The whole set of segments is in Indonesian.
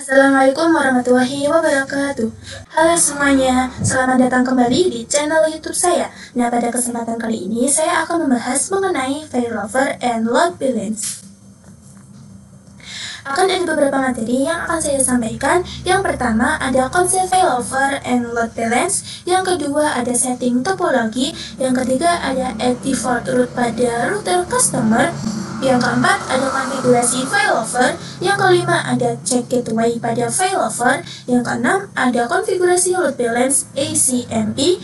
Assalamualaikum warahmatullahi wabarakatuh. Halo semuanya, selamat datang kembali di channel YouTube saya. Nah, pada kesempatan kali ini saya akan membahas mengenai failover and load balance. Akan ada beberapa materi yang akan saya sampaikan. Yang pertama ada konsep failover and load balance. Yang kedua ada setting topologi. Yang ketiga ada add default root pada router customer. Yang keempat ada konfigurasi failover. Yang kelima ada check gateway pada failover. Yang keenam ada konfigurasi load balance ACMP.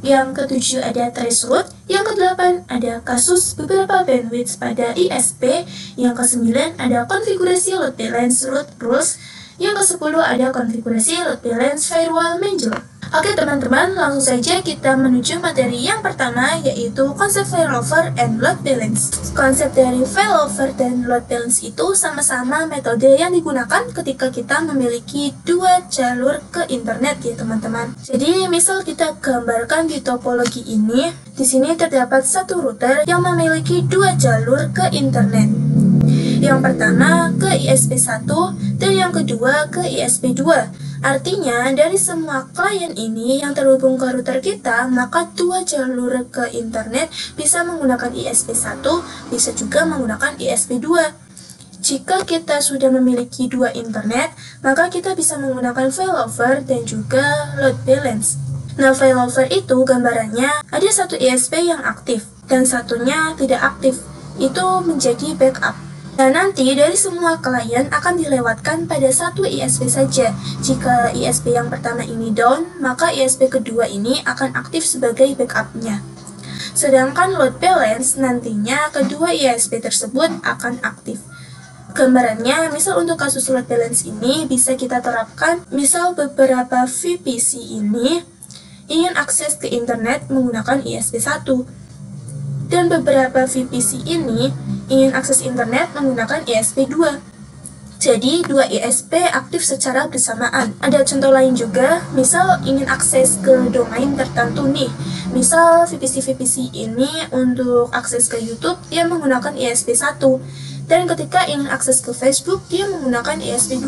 Yang ketujuh ada trace root. Yang kedelapan ada kasus beberapa bandwidth pada ISP. Yang kesembilan ada konfigurasi load balance root rules. Yang kesepuluh ada konfigurasi load balance firewall manager. Oke teman-teman, langsung saja kita menuju materi yang pertama, yaitu konsep failover and load balance. Konsep dari failover dan load balance itu sama-sama metode yang digunakan ketika kita memiliki dua jalur ke internet ya teman-teman. Jadi misal kita gambarkan di topologi ini, di sini terdapat satu router yang memiliki dua jalur ke internet. Yang pertama ke ISP1 dan yang kedua ke ISP2. Artinya, dari semua klien ini yang terhubung ke router kita, maka dua jalur ke internet bisa menggunakan ISP1, bisa juga menggunakan ISP2. Jika kita sudah memiliki dua internet, maka kita bisa menggunakan failover dan juga load balance. Nah, failover itu gambarannya ada satu ISP yang aktif dan satunya tidak aktif. Itu menjadi backup. Nah, nanti dari semua klien akan dilewatkan pada satu ISP saja. Jika ISP yang pertama ini down, maka ISP kedua ini akan aktif sebagai backupnya. Sedangkan load balance nantinya kedua ISP tersebut akan aktif. Gambarannya, misal untuk kasus load balance ini bisa kita terapkan, misal beberapa VPC ini ingin akses ke internet menggunakan ISP1. Dan beberapa VPC ini ingin akses internet menggunakan ISP2. Jadi, dua ISP aktif secara bersamaan. Ada contoh lain juga, misal ingin akses ke domain tertentu nih. Misal VPC-VPC ini untuk akses ke YouTube, dia menggunakan ISP1. Dan ketika ingin akses ke Facebook, dia menggunakan ISP2.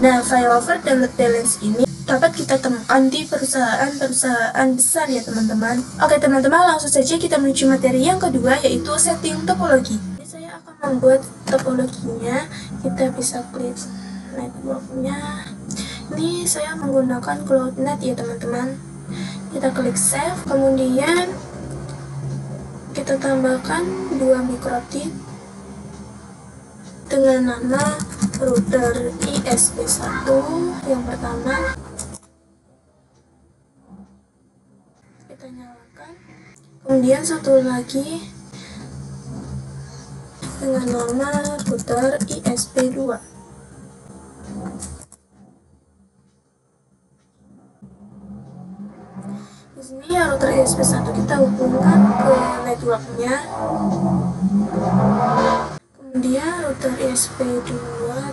Nah, failover dan load balance ini dapat kita temukan di perusahaan-perusahaan besar ya teman-teman. Oke teman-teman, langsung saja kita menuju materi yang kedua, yaitu setting topologi. Jadi saya akan membuat topologinya. Kita bisa klik networknya. Ini saya menggunakan CloudNet ya teman-teman. Kita klik save, kemudian kita tambahkan 2 mikrotip dengan nama router ISP1 yang pertama. Kita nyalakan, kemudian satu lagi dengan nama router ISP2. Di sini ya router ISP1 kita hubungkan ke networknya. Kemudian router ISP2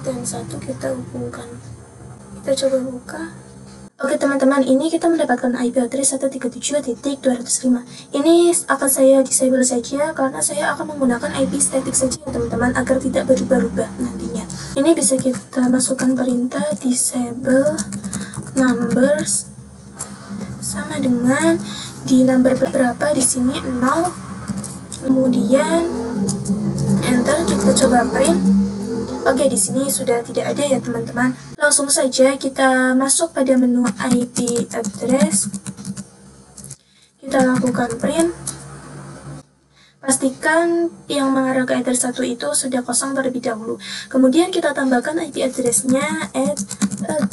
dan 1 kita hubungkan. Kita coba buka. Oke teman-teman, ini kita mendapatkan IP address 137.205. Ini akan saya disable saja karena saya akan menggunakan IP static saja ya teman-teman, agar tidak berubah-ubah nantinya. Ini bisa kita masukkan perintah disable numbers sama dengan di number berapa di sini 0. Kemudian enter, kita coba print. Oke, di sini sudah tidak ada ya teman-teman. Langsung saja kita masuk pada menu IP address. Kita lakukan print. Pastikan yang mengarah ke address 1 itu sudah kosong terlebih dahulu. Kemudian kita tambahkan IP address-nya, add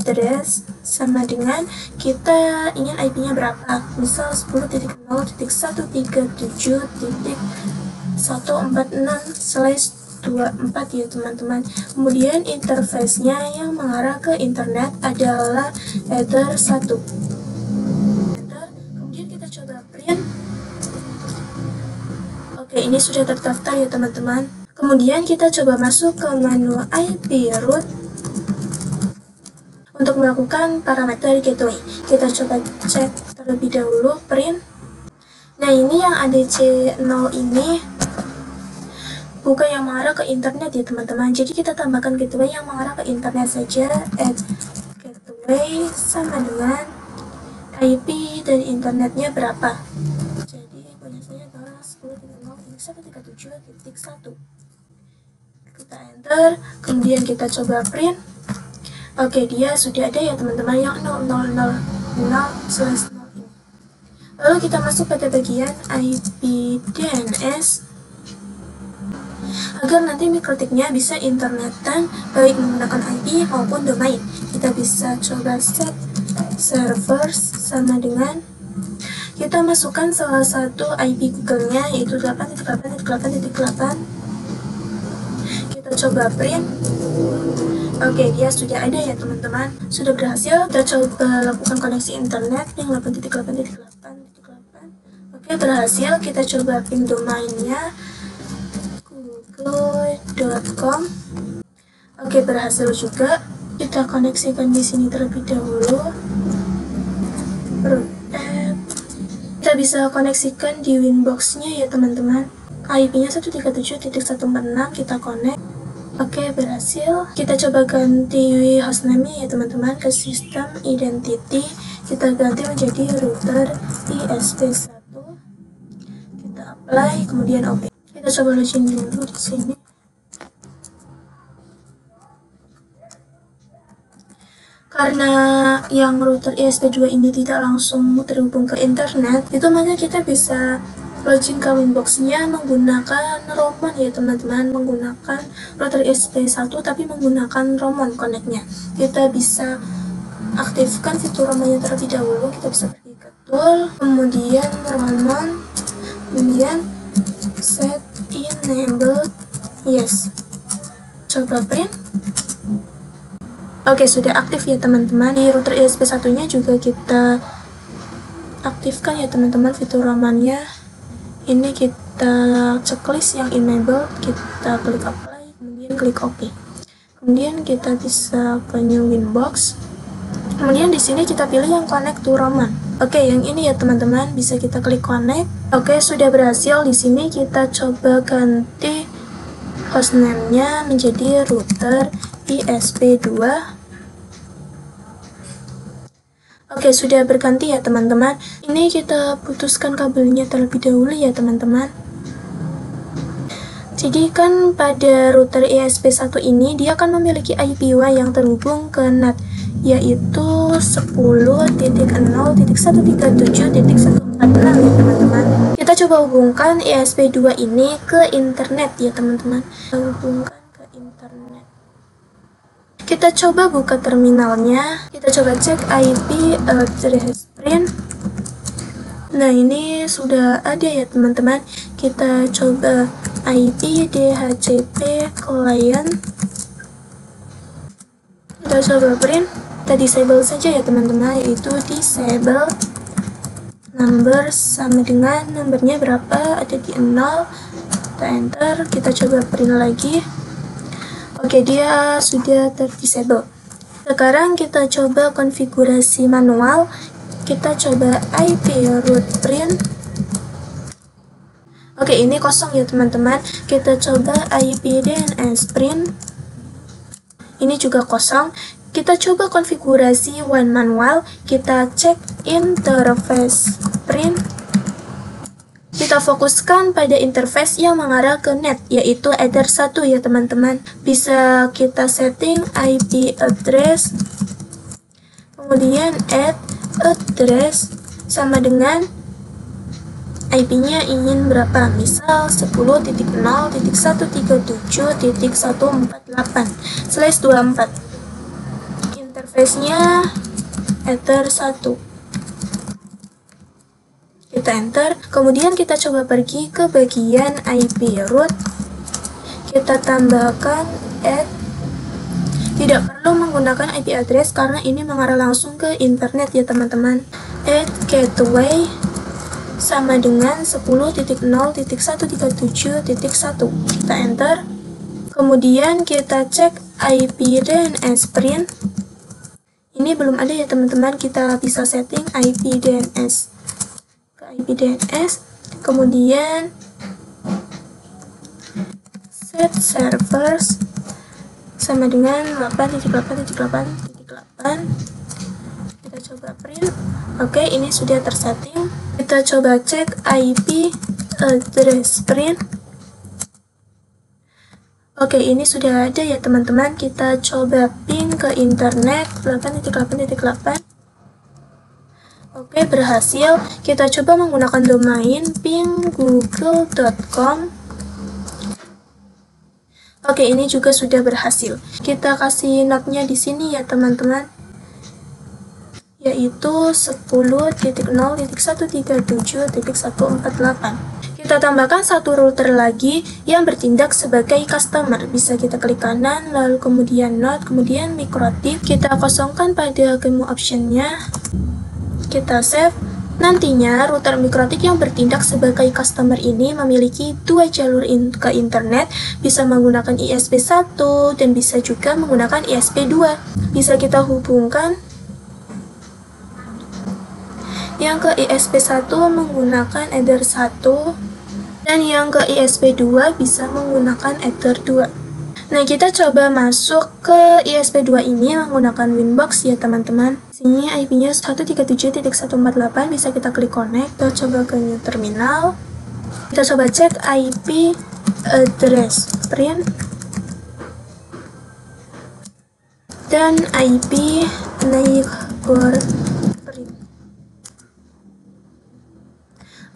address sama dengan kita ingin IP-nya berapa. Misal 10.0.137.146/24 ya teman-teman. Kemudian interface-nya yang mengarah ke internet adalah header 1. Kemudian kita coba print. Oke, ini sudah terdaftar ya teman-teman. Kemudian kita coba masuk ke menu IP root untuk melakukan parameter gateway. Kita coba cek terlebih dahulu, print. Nah, ini yang ADC 0 ini bukan yang mengarah ke internet ya teman-teman. Jadi kita tambahkan gateway yang mengarah ke internet saja. Add gateway sama dengan IP dari internetnya berapa. Jadi punya saya adalah 10.0.137.1. Kita enter, kemudian kita coba print. Oke, dia sudah ada ya teman-teman yang 0000/0 ini. Lalu kita masuk pada bagian IP DNS agar nanti mikrotiknya bisa internetan baik menggunakan IP maupun domain. Kita bisa coba set servers sama dengan kita masukkan salah satu IP Google-nya yaitu 8.8.8.8. Kita coba print. Oke, dia sudah ada ya teman-teman, sudah berhasil. Kita coba lakukan koneksi internet yang 8.8.8.8. Oke, berhasil. Kita coba pin domainnya google.com. Oke, berhasil juga. Kita koneksikan di sini terlebih dahulu. Kita bisa koneksikan di Winbox-nya ya teman-teman. IP-nya 137.146, kita connect. Oke, berhasil. Kita coba ganti hostname-nya ya teman-teman ke sistem identity. Kita ganti menjadi router ISP1. Kita apply, kemudian OK. Kita coba login dulu di sini. Karena yang router ISP2 ini tidak langsung terhubung ke internet, itu maka kita bisa login ke Winbox-nya menggunakan Roman ya teman-teman, menggunakan router ISP1 tapi menggunakan Roman connect-nya. Kita bisa aktifkan fitur Roman-nya terlebih dahulu. Kita bisa pergi ke tool, kemudian Roman, kemudian set enable, yes. Coba print. Oke, sudah aktif ya teman-teman. Di router ISP1-nya juga kita aktifkan ya teman-teman fitur Roman-nya. Ini kita checklist yang enable, kita klik apply, kemudian klik OK. Kemudian kita bisa ke new Winbox. Kemudian di sini kita pilih yang connect to Roman. Oke, yang ini ya teman-teman, bisa kita klik connect. Oke, sudah berhasil. Di sini kita coba ganti hostname-nya menjadi router ISP2. Oke, sudah berganti ya teman-teman. Ini kita putuskan kabelnya terlebih dahulu ya teman-teman. Jadi kan pada router ISP1 ini dia akan memiliki IP-WAN yang terhubung ke NAT, yaitu 10.0.137.146 ya teman-teman. Kita coba hubungkan ISP2 ini ke internet ya teman-teman. Kita hubungkan ke internet. Kita coba buka terminalnya, kita coba cek IP address print. Nah, ini sudah ada ya teman-teman. Kita coba IP DHCP client. Kita coba print. Kita disable saja ya teman-teman, yaitu disable number sama dengan nomornya berapa, ada di 0. Kita enter, kita coba print lagi. Oke, dia sudah terdisable. Sekarang kita coba konfigurasi manual. Kita coba IP root print. Oke, ini kosong ya teman-teman. Kita coba IP DNS print. Ini juga kosong. Kita coba konfigurasi WAN manual. Kita cek interface print. Kita fokuskan pada interface yang mengarah ke net, yaitu Ether 1 ya teman-teman. Bisa kita setting IP address, kemudian add address sama dengan IP-nya ingin berapa, misal 10.0.137.148/24. Interface-nya Ether 1. Kita enter, kemudian kita coba pergi ke bagian IP root. Kita tambahkan add. Tidak perlu menggunakan IP address karena ini mengarah langsung ke internet ya teman-teman. Add gateway sama dengan 10.0.137.1. Kita enter, kemudian kita cek IP DNS print. Ini belum ada ya teman-teman, kita bisa setting IP DNS ke IP DNS, kemudian set servers sama dengan 8.8.8.8. Kita coba print. Oke, ini sudah tersetting. Kita coba cek IP address print. Oke, ini sudah ada ya teman-teman. Kita coba ping ke internet 8.8.8. Oke, berhasil. Kita coba menggunakan domain ping.google.com. Oke, ini juga sudah berhasil. Kita kasih notnya di sini ya teman-teman, yaitu 10.0.137.148. Kita tambahkan satu router lagi yang bertindak sebagai customer. Bisa kita klik kanan, lalu kemudian node, kemudian MikroTik. Kita kosongkan pada game optionnya. Kita save. Nantinya router MikroTik yang bertindak sebagai customer ini memiliki dua jalur ke internet, bisa menggunakan ISP1 dan bisa juga menggunakan ISP2. Bisa kita hubungkan. Yang ke ISP1 menggunakan Ether 1 dan yang ke ISP2 bisa menggunakan Ether 2. Nah, kita coba masuk ke ISP2 ini menggunakan Winbox ya teman-teman. Sini IP-nya 137.148, bisa kita klik connect. Kita coba ke new terminal. Kita coba cek IP address print dan IP neighbor print.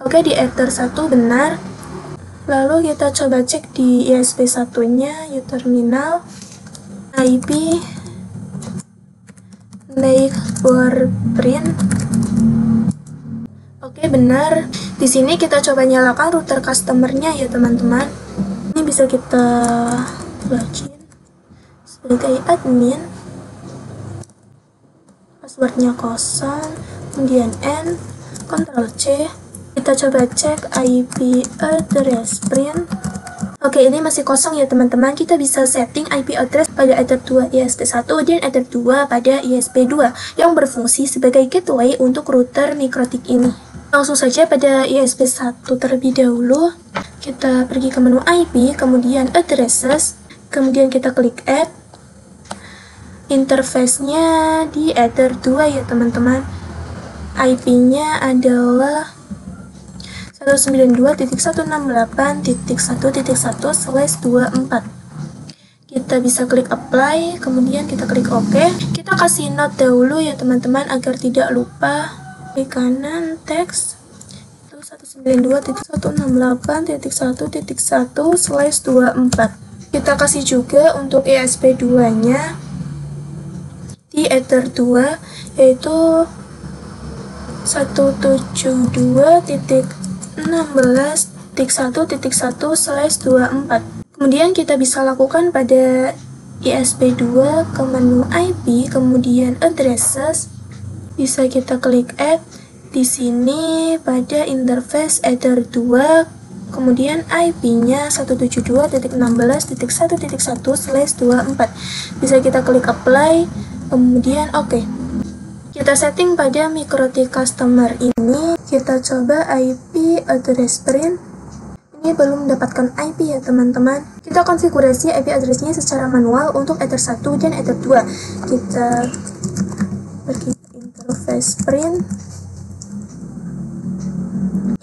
Oke, di Ether 1 benar. Lalu kita coba cek di ISP1-nya, terminal, IP neighbor print. Oke, benar. Di sini kita coba nyalakan router customer-nya ya teman-teman. Ini bisa kita login sebagai admin. Passwordnya kosong, kemudian N, Ctrl C. Kita coba cek IP address print. Oke, ini masih kosong ya teman-teman. Kita bisa setting IP address pada Ether 2 ISP1 dan Ether 2 pada ISP2 yang berfungsi sebagai gateway untuk router MikroTik ini. Langsung saja pada ISP1 terlebih dahulu. Kita pergi ke menu IP, kemudian addresses, kemudian kita klik add. Interface-nya di Ether 2 ya teman-teman. IP-nya adalah 192.168.1.1/24. Kita bisa klik apply, kemudian kita klik OK. Kita kasih note dahulu ya teman-teman agar tidak lupa. Klik kanan teks itu 192.168.1.1/24. Kita kasih juga untuk ISP2-nya di Ether 2 yaitu 172.16.1.1/24. Kemudian kita bisa lakukan pada ISP2 ke menu IP, kemudian addresses. Bisa kita klik add. Di sini pada interface Ether 2, kemudian IP-nya 172.16.1.1/24. Bisa kita klik apply, kemudian OK. Kita setting pada MikroTik customer ini. Kita coba IP address print. Ini belum mendapatkan IP ya teman-teman. Kita konfigurasi IP addressnya secara manual untuk Ether 1 dan Ether 2. Kita pergi ke interface print.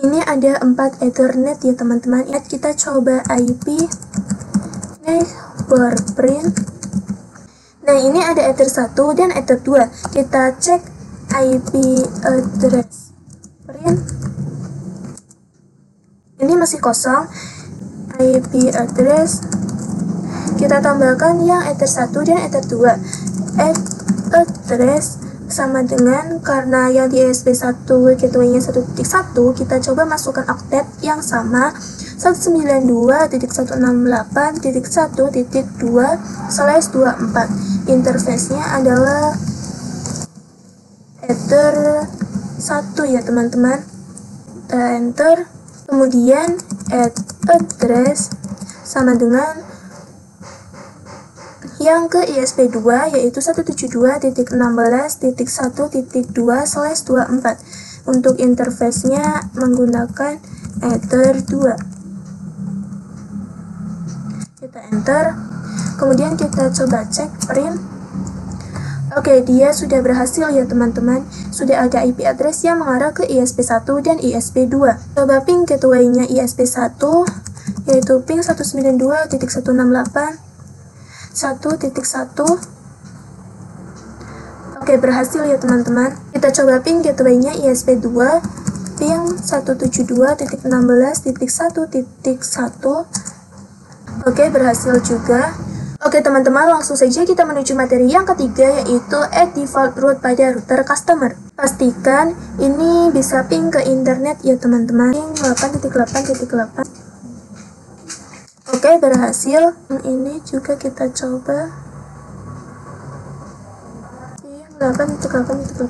Ini ada 4 Ethernet ya teman-teman. Kita coba IP neighbor print. Nah, ini ada Ether 1 dan Ether 2. Kita cek IP address print. Ini masih kosong. IP address. Kita tambahkan yang Ether 1 dan Ether 2. Address sama dengan, karena yang di ISP1 gateway-nya 1.1, kita coba masukkan octet yang sama 192.168.1.2/24. Interface-nya adalah Ether 1 ya teman-teman. Enter, kemudian add address sama dengan yang ke ISP2 yaitu 172.16.1.2/24. Untuk interface-nya menggunakan Ether 2. Kita enter. Kemudian kita coba cek print. Oke, dia sudah berhasil ya teman-teman. Sudah ada IP address yang mengarah ke ISP1 dan ISP2. Coba ping gateway-nya ISP1, yaitu ping 192.168.1.1. Oke, berhasil ya teman-teman. Kita coba ping gateway-nya ISP2, ping 172.16.1.1. Oke, berhasil juga. Oke teman-teman, langsung saja kita menuju materi yang ketiga, yaitu add default route pada router customer. Pastikan ini bisa ping ke internet ya teman-teman. Ping 8.8.8. Oke, berhasil. Ini juga kita coba ping 8.8.8.8.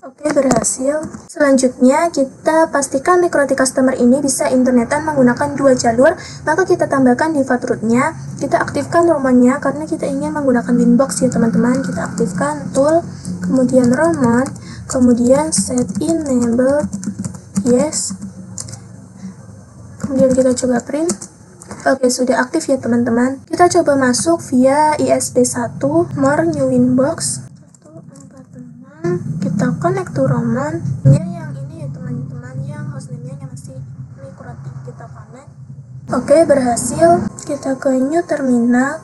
Oke, berhasil. Selanjutnya kita pastikan MikroTik customer ini bisa internetan menggunakan 2 jalur. Maka kita tambahkan default route-nya. Kita aktifkan roamnya karena kita ingin menggunakan Winbox ya teman-teman. Kita aktifkan tool, kemudian roam, kemudian set enable yes. Kemudian kita coba print. Oke, sudah aktif ya teman-teman. Kita coba masuk via ISP1 more new Winbox 146. Kita connect to roam. Dia yang ini ya teman-teman, yang hostname-nya masih MikroTik. Kita connect. Oke, berhasil. Kita ke new terminal.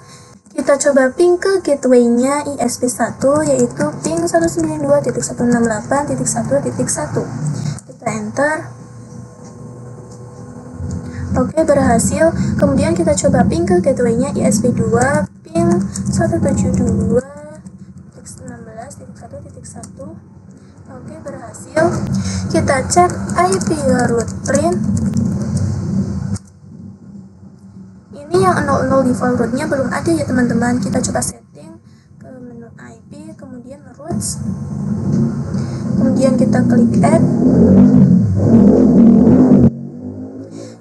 Kita coba ping ke gateway-nya ISP1, yaitu ping 192.168.1.1. Kita enter. Oke, berhasil. Kemudian kita coba ping ke gateway-nya ISP2, ping 172.16.1.1. Oke, berhasil. Kita cek IP route print. Ini yang 00 default route-nya belum ada ya teman-teman. Kita coba setting ke menu IP, kemudian routes. Kemudian kita klik add.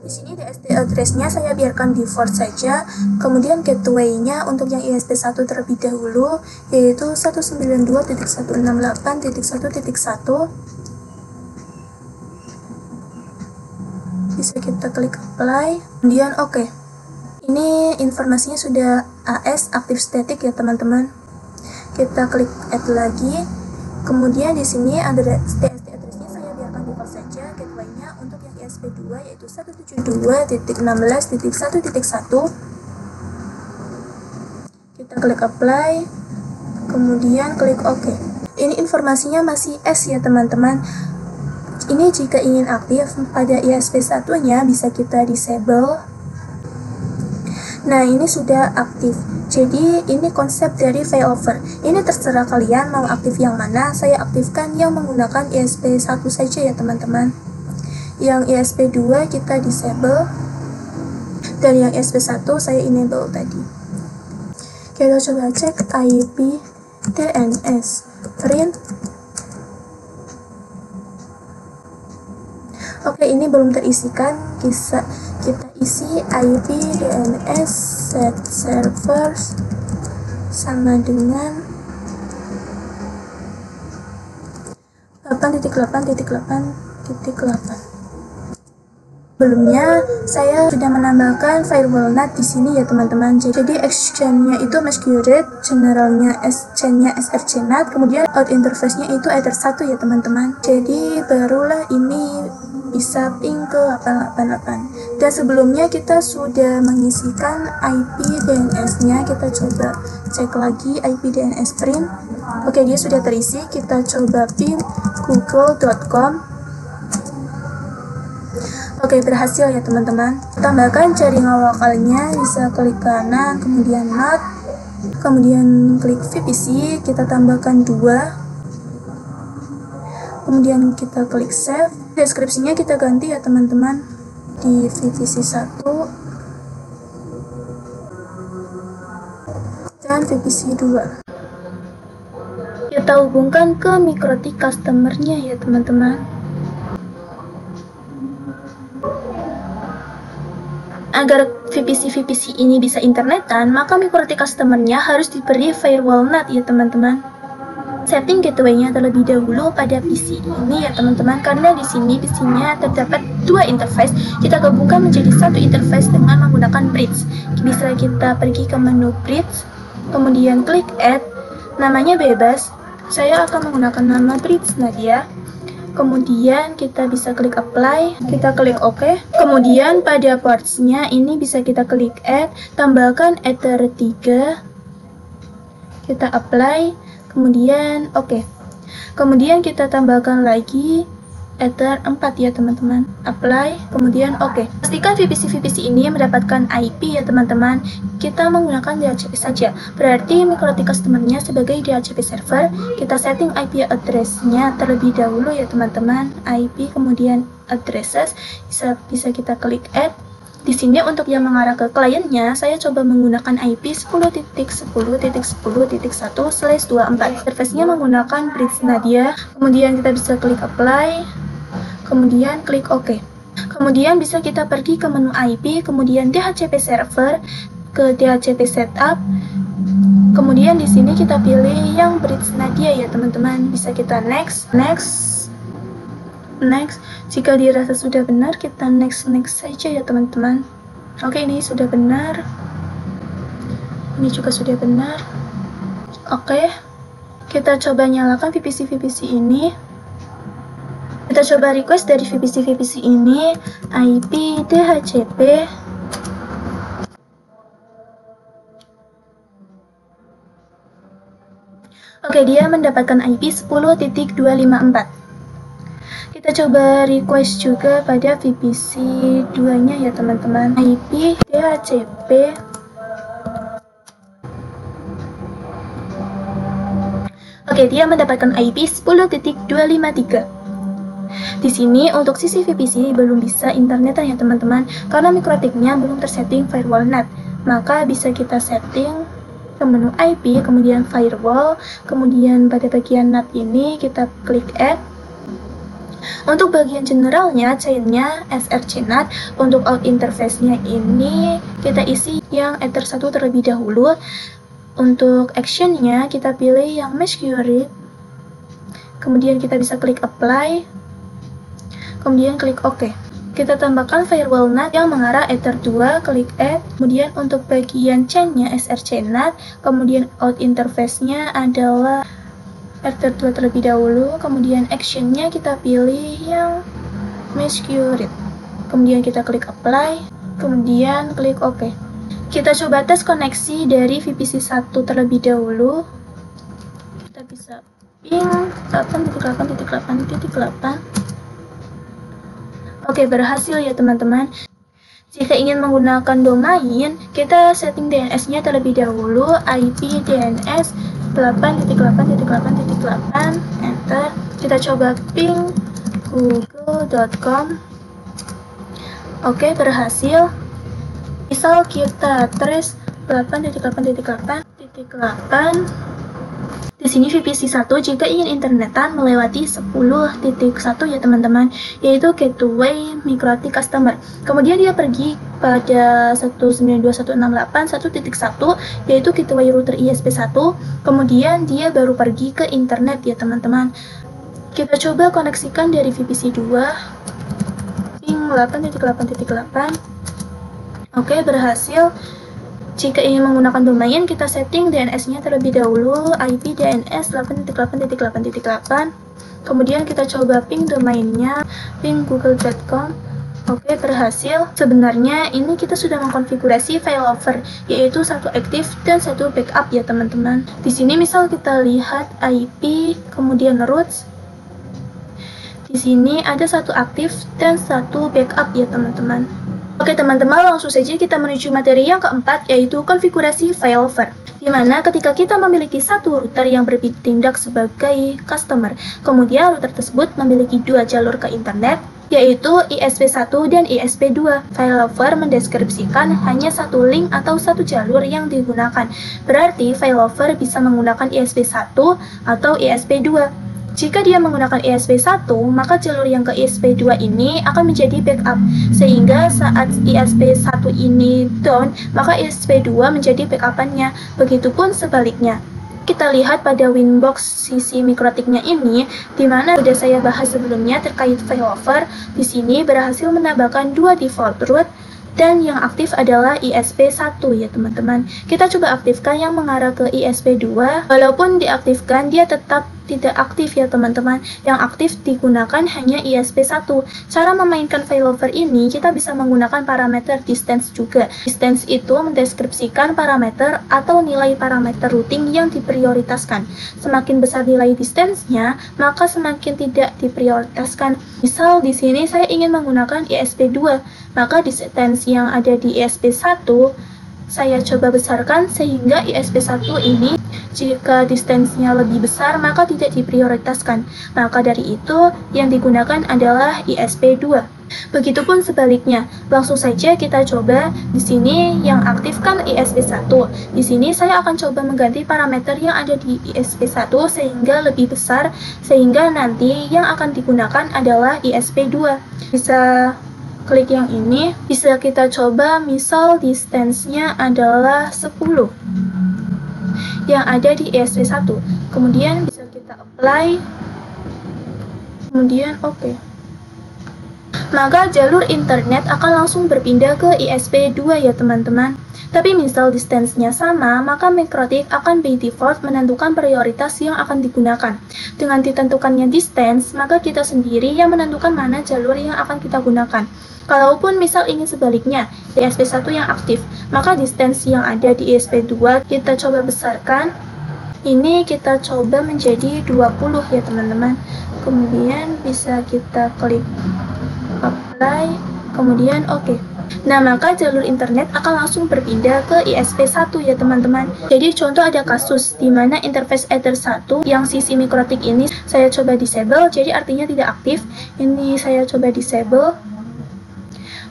Di sini DST address-nya saya biarkan default saja. Kemudian gateway-nya untuk yang ISP1 terlebih dahulu, yaitu 192.168.1.1. Bisa kita klik apply. Kemudian oke. Ini informasinya sudah AS active static ya teman-teman. Kita klik add lagi. Kemudian di sini ada DST address-nya saya biarkan default saja. Gateway-nya untuk yang ISP2 yaitu 172.16.1.1. Kita klik apply. Kemudian klik OK. Ini informasinya masih S ya teman-teman. Ini jika ingin aktif pada ISP1-nya bisa kita disable. Nah, ini sudah aktif. Jadi, ini konsep dari failover. Ini terserah kalian mau aktif yang mana. Saya aktifkan yang menggunakan ISP1 saja ya teman-teman. Yang ISP2 kita disable. Dan yang ISP1 saya enable tadi. Kita coba cek IP DNS print. Oke, ini belum terisikan. Kita isi IP DNS set servers sama dengan 8.8.8.8. Sebelumnya saya sudah menambahkan firewall NAT di sini ya teman-teman. Jadi exchange-nya itu masquerade, generalnya exchange-nya SRC NAT, kemudian out interface-nya itu Ether 1 ya teman-teman. Jadi barulah ini bisa ping ke 888. Dan sebelumnya kita sudah mengisikan IP DNS-nya. Kita coba cek lagi IP DNS print. Oke, dia sudah terisi. Kita coba ping google.com. Oke, berhasil ya teman-teman. Tambahkan jaringan lokalnya, bisa klik kanan, kemudian NAT, kemudian klik VPC, kita tambahkan 2, kemudian kita klik save. Deskripsinya kita ganti ya teman-teman di VPC 1 dan VPC 2. Kita hubungkan ke MikroTik customer-nya ya teman-teman. Agar VPC ini bisa internetan, maka MikroTik customer-nya harus diberi firewall NAT ya teman-teman. Setting gateway-nya terlebih dahulu pada PC ini ya teman-teman, karena di sini PC-nya terdapat dua interface, kita gabungkan menjadi satu interface dengan menggunakan bridge. Bisa kita pergi ke menu bridge, kemudian klik add, namanya bebas. Saya akan menggunakan nama bridge Nadia. Kemudian kita bisa klik apply, kita klik OK. Kemudian pada parts-nya ini bisa kita klik add, tambahkan ether 3, kita apply, kemudian OK. Kemudian kita tambahkan lagi ether 4 ya teman-teman, apply, kemudian OK. Pastikan VPC ini mendapatkan IP ya teman-teman. Kita menggunakan DHCP saja, berarti MikroTik customer-nya sebagai DHCP server. Kita setting IP address-nya terlebih dahulu ya teman-teman, IP kemudian addresses, bisa kita klik add. Di sini untuk yang mengarah ke kliennya, saya coba menggunakan IP 10.10.10.1/24. Interface-nya menggunakan bridge Nadia. Kemudian kita bisa klik apply, kemudian klik OK. Kemudian bisa kita pergi ke menu IP, kemudian DHCP server, ke DHCP setup. Kemudian di sini kita pilih yang bridge Nadia ya teman-teman. Bisa kita next. Jika dirasa sudah benar, kita next saja ya teman-teman. Oke, ini sudah benar. Ini juga sudah benar. Oke, kita coba nyalakan VPC ini. Kita coba request dari VPC ini IP DHCP. Oke, dia mendapatkan IP 10.254. Kita coba request juga pada VPC 2-nya ya teman-teman. IP DHCP. Oke, dia mendapatkan IP 10.253. Di sini untuk sisi VPC belum bisa internetan ya teman-teman, karena MikroTik-nya belum tersetting firewall NAT. Maka bisa kita setting ke menu IP, kemudian firewall, kemudian pada bagian NAT ini kita klik add. Untuk bagian generalnya, chainnya SRC NAT. Untuk out interface-nya ini kita isi yang ether 1 terlebih dahulu. Untuk action-nya kita pilih yang mesh query. Kemudian kita bisa klik apply, kemudian klik OK. Kita tambahkan firewall NAT yang mengarah ether 2, klik add. Kemudian untuk bagian chain-nya SRC NAT, kemudian out interface-nya adalah ether 2 terlebih dahulu, kemudian action-nya kita pilih yang mesh query. Kemudian kita klik apply, kemudian klik OK. Kita coba tes koneksi dari VPC 1 terlebih dahulu. Kita bisa ping 8.8.8.8. Oke, berhasil ya teman-teman. Jika ingin menggunakan domain, kita setting DNS-nya terlebih dahulu, IP DNS 8.8.8.8, enter. Kita coba ping google.com. Oke, berhasil. Misal kita trace 8.8.8.8. Di sini VPC 1 jika ingin internetan melewati 10.1 ya teman-teman, yaitu gateway MikroTik customer. Kemudian dia pergi pada 192.168.1.1 yaitu gateway router ISP1. Kemudian dia baru pergi ke internet ya teman-teman. Kita coba koneksikan dari VPC 2 ping 8.8.8. Oke, berhasil. Jika ingin menggunakan domain, kita setting DNS-nya terlebih dahulu, IP DNS 8.8.8.8. Kemudian kita coba ping domainnya, ping google.com. Oke, berhasil. Sebenarnya ini kita sudah mengkonfigurasi failover, yaitu satu aktif dan satu backup ya teman-teman. Di sini misal kita lihat IP, kemudian roots. Di sini ada satu aktif dan satu backup ya teman-teman. Oke teman-teman, langsung saja kita menuju materi yang keempat, yaitu konfigurasi failover. Di mana ketika kita memiliki satu router yang bertindak sebagai customer, kemudian router tersebut memiliki dua jalur ke internet, yaitu ISP1 dan ISP2. Failover mendeskripsikan hanya satu link atau satu jalur yang digunakan. Berarti failover bisa menggunakan ISP1 atau ISP2. Jika dia menggunakan ISP1, maka jalur yang ke ISP2 ini akan menjadi backup, sehingga saat ISP1 ini down, maka ISP2 menjadi backupannya. Begitupun sebaliknya. Kita lihat pada Winbox sisi mikrotiknya ini, di mana sudah saya bahas sebelumnya terkait failover. Di sini berhasil menambahkan 2 default root dan yang aktif adalah ISP1 ya teman-teman. Kita coba aktifkan yang mengarah ke ISP2. Walaupun diaktifkan, dia tetap tidak aktif ya teman-teman. Yang aktif digunakan hanya ISP1. Cara memainkan failover ini, kita bisa menggunakan parameter distance juga. Distance itu mendeskripsikan parameter atau nilai parameter routing yang diprioritaskan. Semakin besar nilai distance-nya, maka semakin tidak diprioritaskan. Misal di sini saya ingin menggunakan ISP2, maka distance yang ada di ISP1 saya coba besarkan sehingga ISP1 ini jika distance-nya lebih besar maka tidak diprioritaskan. Maka dari itu yang digunakan adalah ISP2. Begitupun sebaliknya. Langsung saja kita coba di sini yang aktifkan ISP1. Di sini saya akan coba mengganti parameter yang ada di ISP1 sehingga lebih besar, sehingga nanti yang akan digunakan adalah ISP2. Bisa klik yang ini, bisa kita coba misal distance-nya adalah 10 yang ada di ISP1. Kemudian bisa kita apply, kemudian oke. Maka jalur internet akan langsung berpindah ke ISP2 ya teman-teman. Tapi misal distance-nya sama, maka mikrotik akan by default menentukan prioritas yang akan digunakan. Dengan ditentukannya distance, maka kita sendiri yang menentukan mana jalur yang akan kita gunakan. Kalaupun misal ingin sebaliknya, di ISP1 yang aktif, maka distance yang ada di ISP2 kita coba besarkan. Ini kita coba menjadi 20 ya teman-teman. Kemudian bisa kita klik apply, kemudian oke. Nah, maka jalur internet akan langsung berpindah ke ISP1 ya teman-teman. Jadi contoh ada kasus di mana interface Ether 1 yang sisi mikrotik ini saya coba disable, jadi artinya tidak aktif. Ini saya coba disable.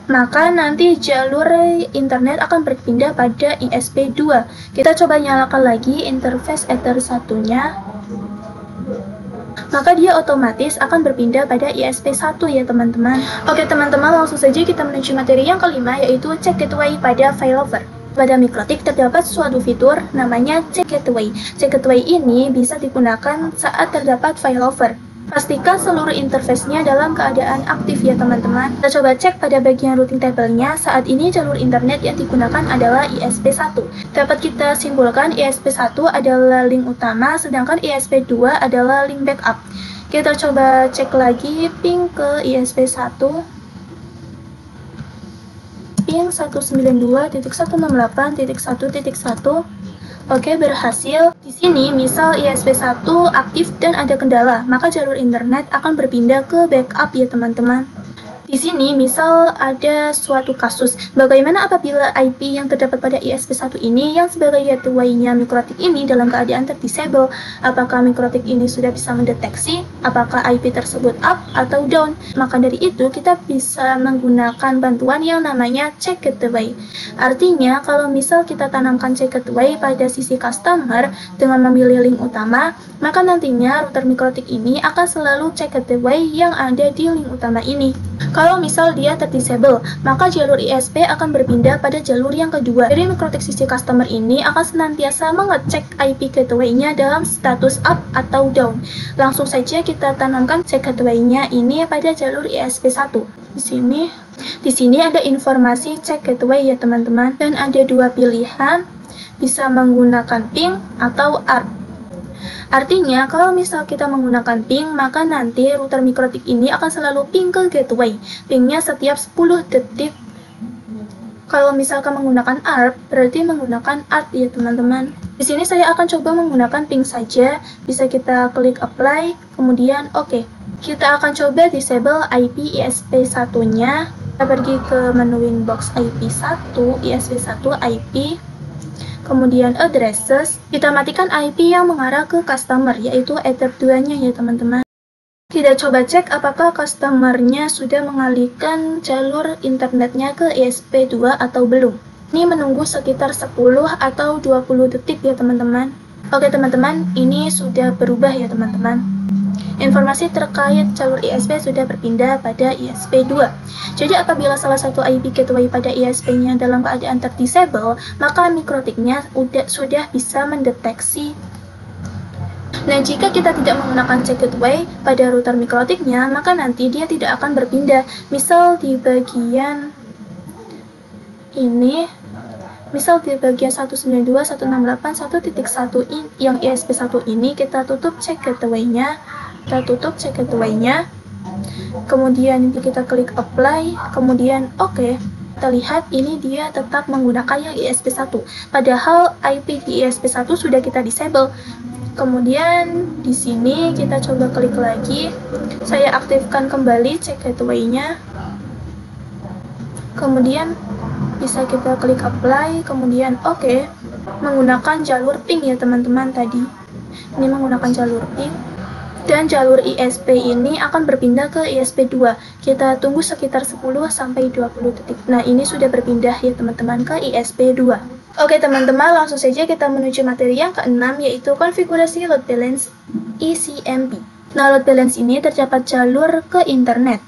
Maka nanti jalur internet akan berpindah pada ISP2. Kita coba nyalakan lagi interface Ether 1-nya. Maka dia otomatis akan berpindah pada ISP1 ya teman-teman. Oke teman-teman, langsung saja kita menuju materi yang kelima, yaitu check gateway pada failover. Pada mikrotik terdapat suatu fitur namanya check gateway. Check gateway ini bisa digunakan saat terdapat failover. Pastikan seluruh interface-nya dalam keadaan aktif ya teman-teman. Kita coba cek pada bagian routing table-nya. Saat ini jalur internet yang digunakan adalah ISP1. Dapat kita simpulkan ISP1 adalah link utama, sedangkan ISP2 adalah link backup. Kita coba cek lagi ping ke ISP1. Ping 192.168.1.1. Oke, berhasil. Di sini, misal ISP1 aktif dan ada kendala, maka jalur internet akan berpindah ke backup ya teman-teman. Di sini, misal ada suatu kasus, bagaimana apabila IP yang terdapat pada ISP1 ini yang sebagai gateway-nya mikrotik ini dalam keadaan terdisable? Apakah mikrotik ini sudah bisa mendeteksi apakah IP tersebut up atau down? Maka dari itu, kita bisa menggunakan bantuan yang namanya check gateway. Artinya, kalau misal kita tanamkan check gateway pada sisi customer dengan memilih link utama, maka nantinya router mikrotik ini akan selalu check gateway yang ada di link utama ini. Kalau misal dia terdisable, maka jalur ISP akan berpindah pada jalur yang kedua. Jadi mikrotik sisi customer ini akan senantiasa mengecek IP gateway-nya dalam status up atau down. Langsung saja kita tanamkan check gateway-nya ini pada jalur ISP1. Di sini ada informasi check gateway ya teman-teman, dan ada dua pilihan, bisa menggunakan ping atau ARP. Artinya, kalau misal kita menggunakan ping, maka nanti router mikrotik ini akan selalu ping ke gateway. Pingnya setiap 10 detik. Kalau misalkan menggunakan ARP, berarti menggunakan ARP ya teman-teman. Di sini saya akan coba menggunakan ping saja. Bisa kita klik apply, kemudian oke. Kita akan coba disable IP ISP1-nya. Kita pergi ke menu Winbox IP1, ISP1 IP. Kemudian addresses, kita matikan IP yang mengarah ke customer, yaitu Ether 2-nya ya teman-teman. Kita coba cek apakah customer-nya sudah mengalihkan jalur internetnya ke ISP2 atau belum. Ini menunggu sekitar 10 atau 20 detik ya teman-teman. Oke teman-teman, ini sudah berubah ya teman-teman. Informasi terkait jalur ISP sudah berpindah pada ISP2. Jadi apabila salah satu IP gateway pada ISP-nya dalam keadaan terdisable, maka mikrotiknya sudah bisa mendeteksi Nah, jika kita tidak menggunakan check gateway pada router mikrotiknya, maka nanti dia tidak akan berpindah. Misal di bagian ini, misal di bagian 192.168.1.1 yang ISP1 ini kita tutup check gateway-nya, kemudian kita klik apply, kemudian oke. Kita lihat ini dia tetap menggunakan yang ISP1, padahal IP di ISP1 sudah kita disable. Kemudian di sini kita coba klik lagi, saya aktifkan kembali check gateway-nya, kemudian bisa kita klik apply, kemudian oke. Menggunakan jalur ping ya teman-teman tadi. Ini menggunakan jalur ping. Dan jalur ISP ini akan berpindah ke ISP2. Kita tunggu sekitar 10-20 detik. Nah, ini sudah berpindah ya teman-teman ke ISP2. Oke teman-teman, langsung saja kita menuju materi yang ke-6, yaitu konfigurasi load balance ECMP. Nah, load balance ini terdapat jalur ke internet,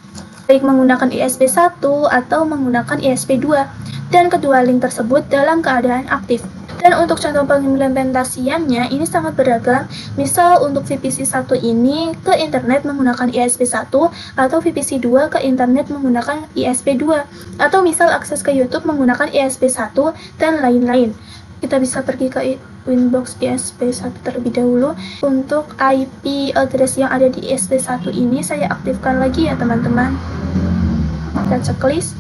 baik menggunakan ISP1 atau menggunakan ISP2. Dan kedua link tersebut dalam keadaan aktif. Dan untuk contoh pengimplementasiannya ini sangat beragam. Misal untuk VPC1 ini ke internet menggunakan ISP1, atau VPC2 ke internet menggunakan ISP2, atau misal akses ke YouTube menggunakan ISP1 dan lain-lain. Kita bisa pergi ke Winbox ISP1 terlebih dahulu. Untuk IP address yang ada di ISP1 ini saya aktifkan lagi ya teman-teman. Kita checklist.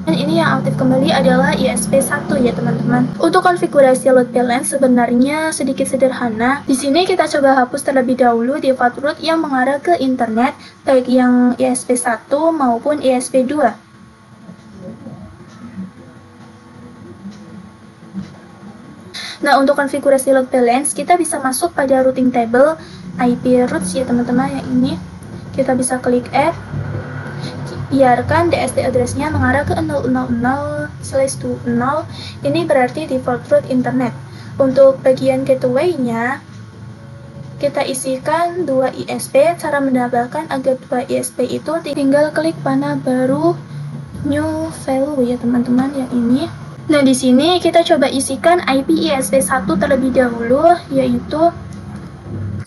Dan ini yang aktif kembali adalah ISP1 ya teman-teman. Untuk konfigurasi load balance sebenarnya sedikit sederhana. Di sini kita coba hapus terlebih dahulu default route yang mengarah ke internet, baik yang ISP1 maupun ISP2. Nah, untuk konfigurasi load balance kita bisa masuk pada routing table IP routes ya teman-teman, yang ini. Kita bisa klik add. Biarkan DST address-nya mengarah ke 000/20. Ini berarti default route internet. Untuk bagian gateway-nya, kita isikan 2 ISP. Cara mendapatkan agar 2 ISP itu tinggal klik panah baru new value ya teman-teman, yang ini. Nah, di sini kita coba isikan IP ISP1 terlebih dahulu, yaitu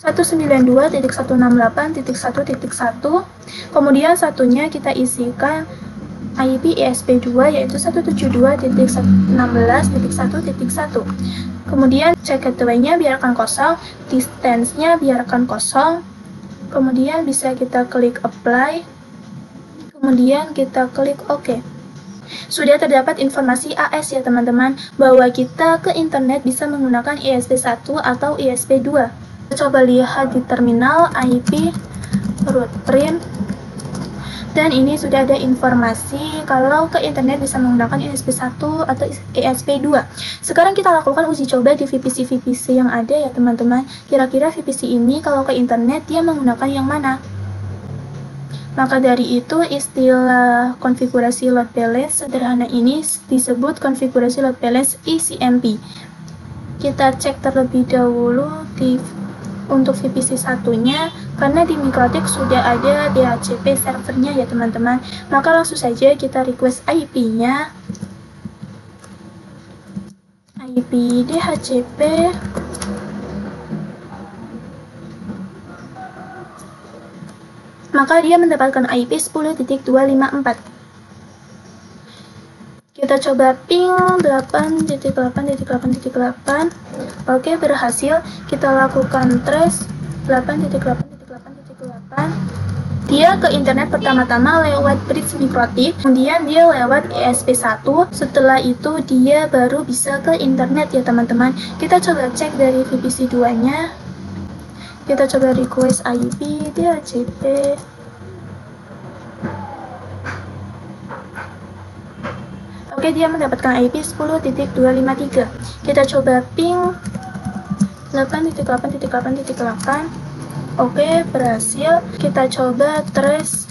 192.168.1.1. Kemudian satunya kita isikan IP ISP2 yaitu 172.16.1.1. Kemudian check gateway-nya biarkan kosong, distance-nya biarkan kosong. Kemudian bisa kita klik apply. Kemudian kita klik OK. Sudah terdapat informasi AS ya teman-teman, bahwa kita ke internet bisa menggunakan ISP1 atau ISP2. Coba lihat di terminal IP root print, dan ini sudah ada informasi kalau ke internet bisa menggunakan ISP1 atau ISP2. Sekarang kita lakukan uji coba di VPC yang ada ya teman-teman. Kira-kira VPC ini kalau ke internet dia menggunakan yang mana? Maka dari itu istilah konfigurasi load balance sederhana ini disebut konfigurasi load balance ECMP. Kita cek terlebih dahulu untuk VPC satunya, karena di Mikrotik sudah ada DHCP servernya ya teman-teman. Maka langsung saja kita request IP-nya, IP DHCP maka dia mendapatkan IP 10.254. Kita coba ping 8.8.8.8. Oke, berhasil. Kita lakukan trace 8.8.8.8. Dia ke internet pertama-tama lewat bridge Mikrotik, kemudian dia lewat ISP1. Setelah itu dia baru bisa ke internet ya teman-teman. Kita coba cek dari VPC 2-nya. Kita coba request IP DHCP. Oke, dia mendapatkan IP 10.253. Kita coba ping 8.8.8.8. Oke, berhasil. Kita coba trace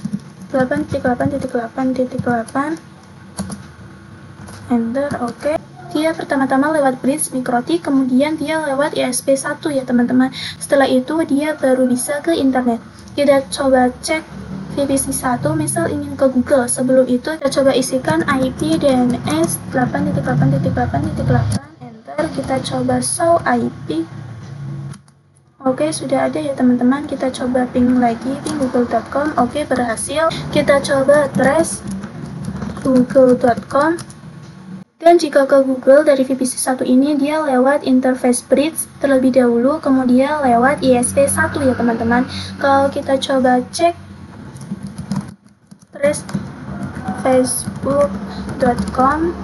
8.8.8.8. Enter, oke. Dia pertama-tama lewat bridge Mikrotik, kemudian dia lewat ISP1 ya teman-teman. Setelah itu dia baru bisa ke internet. Kita coba cek VPC 1, misal ingin ke Google. Sebelum itu kita coba isikan IP DNS 8.8.8.8. Enter, kita coba show IP. Oke, sudah ada ya teman-teman. Kita coba ping lagi, ping google.com. Oke, berhasil. Kita coba trace google.com. Dan jika ke Google dari VPC 1 ini, dia lewat interface bridge terlebih dahulu, kemudian lewat ISP1 ya teman-teman. Kalau kita coba cek trace facebook.com,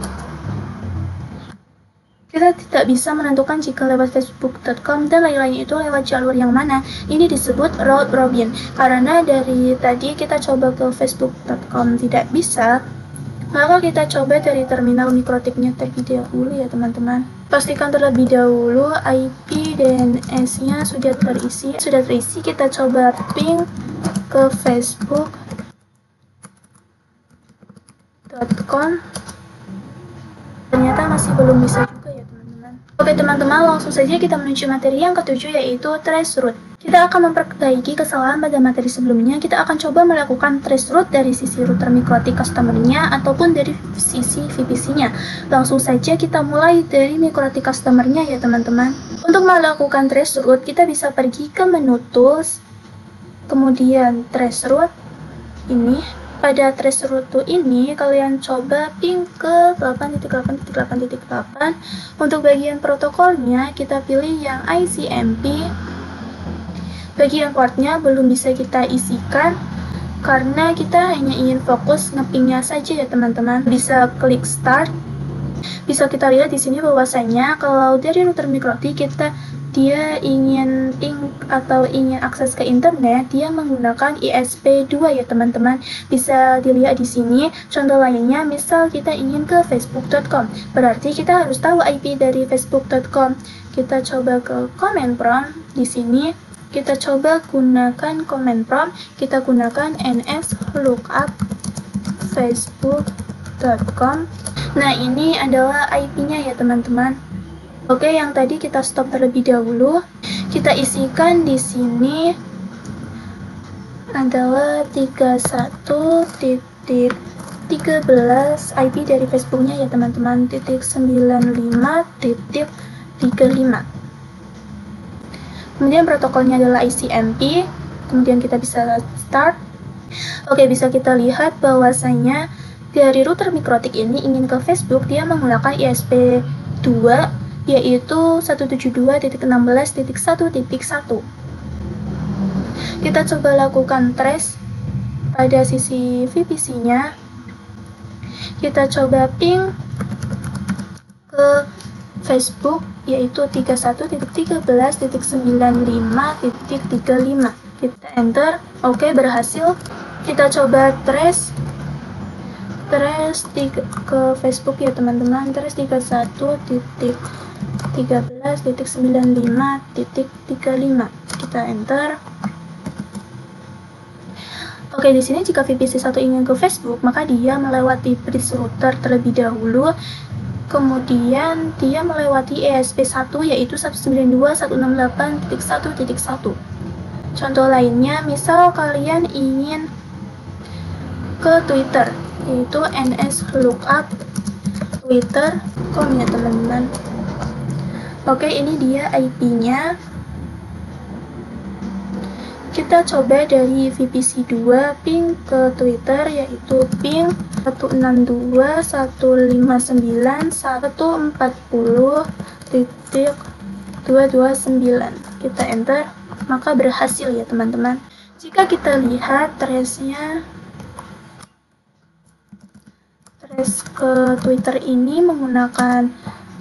kita tidak bisa menentukan jika lewat facebook.com dan lain-lainnya itu lewat jalur yang mana. Ini disebut round robin. Karena dari tadi kita coba ke facebook.com tidak bisa, maka kita coba dari terminal mikrotiknya terlebih dahulu ya teman-teman. Pastikan terlebih dahulu IP DNS-nya sudah terisi. Kita coba ping ke facebook.com. Ternyata masih belum bisa juga ya teman-teman. Oke teman-teman, langsung saja kita menuju materi yang ketujuh, yaitu traceroute. Kita akan memperbaiki kesalahan pada materi sebelumnya. Kita akan coba melakukan traceroute dari sisi router mikrotik customer-nya ataupun dari sisi VPC-nya. Langsung saja kita mulai dari mikrotik customer-nya ya teman-teman. Untuk melakukan traceroute, kita bisa pergi ke menu tools, kemudian traceroute ini. Pada traceroute ini, kalian coba ping ke 8.8.8.8. Untuk bagian protokolnya, kita pilih yang ICMP. Bagian portnya belum bisa kita isikan, karena kita hanya ingin fokus ngepingnya saja ya teman-teman. Bisa klik start. Bisa kita lihat di sini bahwasanya kalau dari router mikrotik dia ingin ping atau ingin akses ke internet, dia menggunakan ISP2 ya teman-teman. Bisa dilihat di sini. Contoh lainnya, misal kita ingin ke facebook.com, berarti kita harus tahu IP dari facebook.com. Kita coba ke command prompt. Di sini kita coba gunakan command prompt. Kita gunakan ns lookup facebook.com. Nah, ini adalah IP-nya ya teman-teman. Oke, yang tadi kita stop terlebih dahulu. Kita isikan di sini adalah 31.13 IP dari Facebooknya ya teman-teman, .95.35. Kemudian protokolnya adalah ICMP. Kemudian kita bisa start. Oke, bisa kita lihat bahwasanya dari router mikrotik ini ingin ke Facebook, dia menggunakan ISP2, yaitu 172.16.1.1. Kita coba lakukan trace pada sisi VPC-nya. Kita coba ping ke Facebook, yaitu 31.13.95.35. Kita enter. Oke, berhasil. Kita coba trace ke Facebook ya teman-teman. Trace 31.13.95.35. Kita enter. Oke, di sini jika VPC 1 ingin ke Facebook, maka dia melewati bridge router terlebih dahulu. Kemudian dia melewati ESP1, yaitu 192.168.1.1. Contoh lainnya, misal kalian ingin ke Twitter, yaitu ns lookup twitter.com ya teman-teman. Oke, ini dia IP-nya. Kita coba dari VPC2 ping ke Twitter, yaitu ping 162.159.140.229. Kita enter, maka berhasil ya teman-teman. Jika kita lihat trace-nya, trace ke Twitter ini menggunakan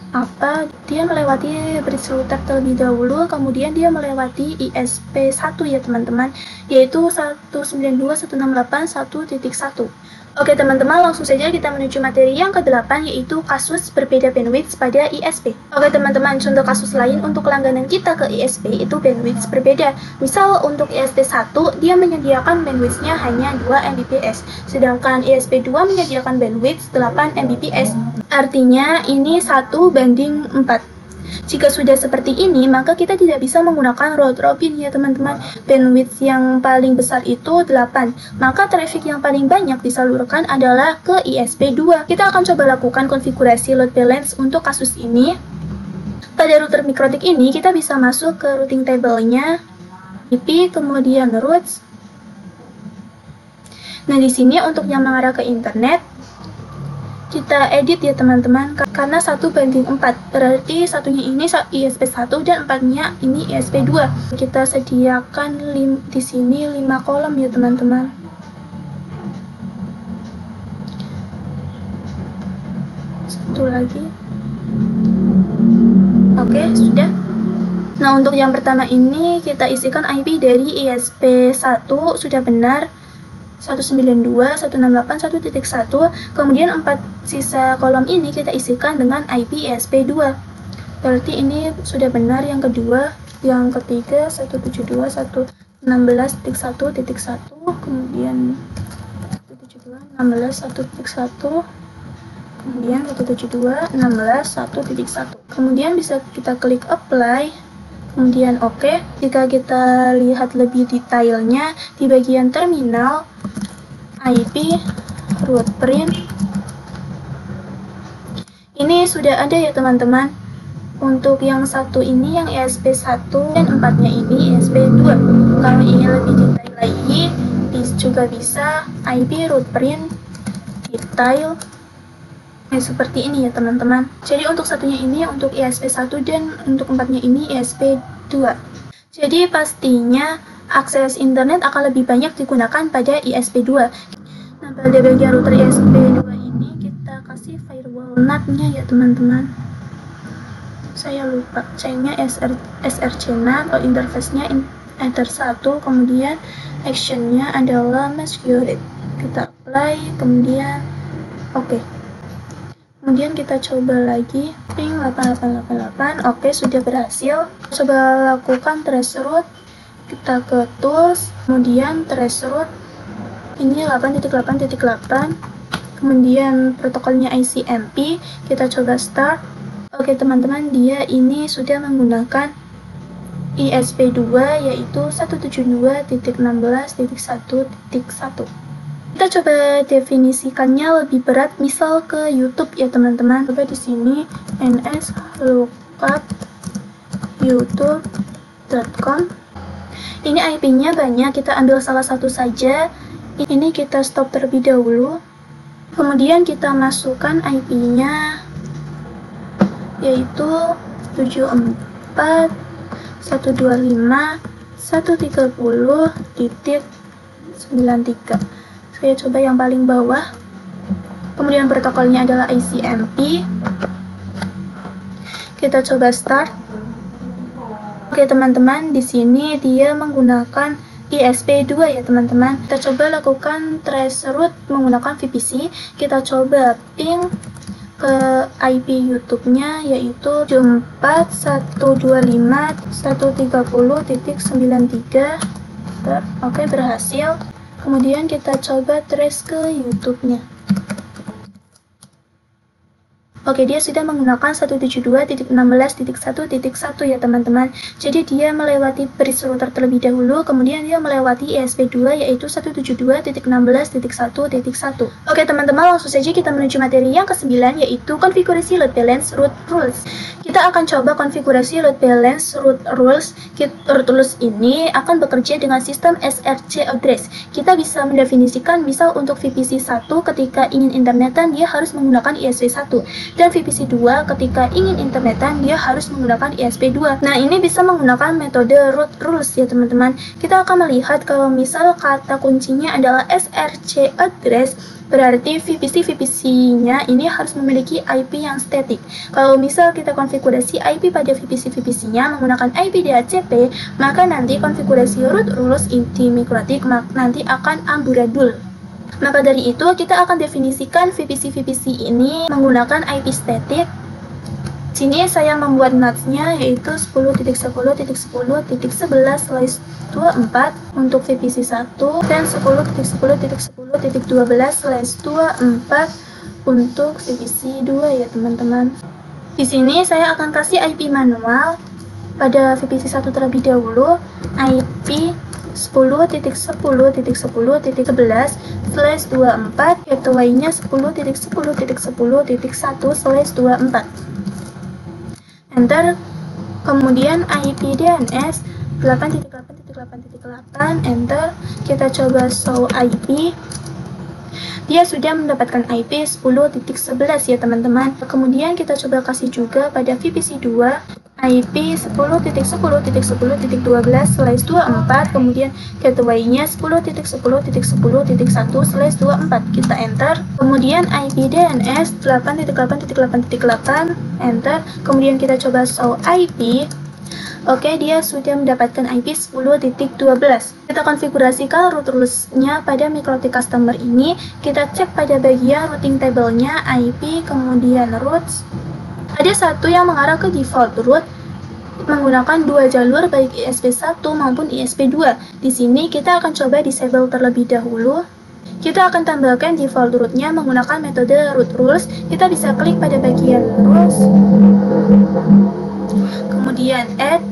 apa? Dia melewati bridge router terlebih dahulu, kemudian dia melewati ISP1 ya teman-teman, yaitu 192.168.1.1. Oke teman-teman, langsung saja kita menuju materi yang ke-8, yaitu kasus berbeda bandwidth pada ISP. Oke teman-teman, contoh kasus lain untuk langganan kita ke ISP itu bandwidth berbeda. Misal untuk ISP1, dia menyediakan bandwidth-nya hanya 2 Mbps, sedangkan ISP2 menyediakan bandwidth 8 Mbps. Artinya ini 1:4. Jika sudah seperti ini, maka kita tidak bisa menggunakan round robin ya teman-teman. Bandwidth yang paling besar itu 8, maka traffic yang paling banyak disalurkan adalah ke ISP2. Kita akan coba lakukan konfigurasi load balance untuk kasus ini. Pada router mikrotik ini kita bisa masuk ke routing table-nya, IP, kemudian routes. Nah, di sini untuk yang mengarah ke internet, kita edit ya teman-teman, karena 1:4, berarti satunya ini ISP1 dan 4-nya ini ISP2. Kita sediakan di sini 5 kolom ya teman-teman. Satu lagi. Oke, sudah. Nah, untuk yang pertama ini kita isikan IP dari ISP1 sudah benar 192.168.1.1. Kemudian 4 sisa kolom ini kita isikan dengan IP ISP2. Berarti ini sudah benar yang kedua. Yang ketiga 172.116.1.1, kemudian 172.16.1.1, kemudian 172.16.1.1. Kemudian bisa kita klik apply, kemudian oke. Jika kita lihat lebih detailnya di bagian terminal, IP, root print, ini sudah ada ya teman-teman. Untuk yang satu ini yang ISP1 dan 4-nya ini ISP2. Kalau ingin lebih detail lagi, juga bisa IP, root print, detail, seperti ini ya teman-teman. Jadi untuk satunya ini untuk ISP1 dan untuk 4-nya ini ISP2. Jadi pastinya akses internet akan lebih banyak digunakan pada ISP2. Nah, pada bagian router ISP2 ini kita kasih firewall NAT-nya ya teman-teman. Saya lupa, chain-nya SRC NAT atau interface-nya Ether 1, kemudian action-nya adalah security. Kita apply, kemudian oke. Kemudian kita coba lagi ping 8888. Oke, sudah berhasil. Coba lakukan traceroute. Kita ke tools, kemudian traceroute. Ini 8.8.8. Kemudian protokolnya ICMP. Kita coba start. Oke teman-teman, dia ini sudah menggunakan ISP2 yaitu 172.16.1.1. Kita coba definisikannya lebih berat, misal ke YouTube ya teman-teman. Coba di sini ns lookup youtube.com. Ini IP-nya banyak, kita ambil salah satu saja. Ini kita stop terlebih dahulu. Kemudian kita masukkan IP-nya yaitu 74.125.130.93. Saya coba yang paling bawah. Kemudian protokolnya adalah ICMP. Kita coba start. Oke teman-teman, di sini dia menggunakan ISP2 ya teman-teman. Kita coba lakukan traceroute menggunakan VPC. Kita coba ping ke IP YouTube-nya yaitu 74.125.130.93. Oke, berhasil. Kemudian kita coba trace ke YouTube-nya. Oke, dia sudah menggunakan 172.16.1.1 ya teman-teman. Jadi dia melewati bridge router terlebih dahulu, kemudian dia melewati ISP2 yaitu 172.16.1.1. Oke teman-teman, langsung saja kita menuju materi yang ke-9 yaitu konfigurasi load balance root rules. Kita akan coba konfigurasi load balance root rules. Root rules ini akan bekerja dengan sistem SRC address. Kita bisa mendefinisikan misal untuk VPC 1 ketika ingin internetan dia harus menggunakan ISP1. Dan VPC 2 ketika ingin internetan dia harus menggunakan ISP2. Nah, ini bisa menggunakan metode root rules ya teman-teman. Kita akan melihat kalau misal kata kuncinya adalah SRC address, berarti VPC-VPC-nya ini harus memiliki IP yang static. Kalau misal kita konfigurasi IP pada VPC-VPC-nya menggunakan IP DHCP, maka nanti konfigurasi root rules inti mikrotik nanti akan amburadul. Maka dari itu, kita akan definisikan VPC-VPC ini menggunakan IP static. Sini saya membuat NAT-nya yaitu 10.10.10.11/24 untuk VPC 1 dan 10.10.10.12/24 untuk VPC 2 ya teman-teman. Di sini saya akan kasih IP manual pada VPC 1 terlebih dahulu, IP 10.10.10.11/24, gateway-nya 10.10.10.1/24. Enter. Kemudian IP DNS 8.8.8.8, enter. Kita coba show IP. Dia sudah mendapatkan IP 10.11 ya teman-teman. Kemudian kita coba kasih juga pada VPC 2 IP 10.10.10.12/24, kemudian gateway-nya 10.10.10.1/24. Kita enter. Kemudian IP DNS 8.8.8.8, enter. Kemudian kita coba show IP. Oke, dia sudah mendapatkan IP 10.12. Kita konfigurasikan root rules-nya pada MikroTik customer ini. Kita cek pada bagian routing table-nya IP, kemudian routes. Ada satu yang mengarah ke default route menggunakan dua jalur baik ISP1 maupun ISP2. Di sini kita akan coba disable terlebih dahulu. Kita akan tambahkan default route-nya menggunakan metode root rules. Kita bisa klik pada bagian rules, kemudian add.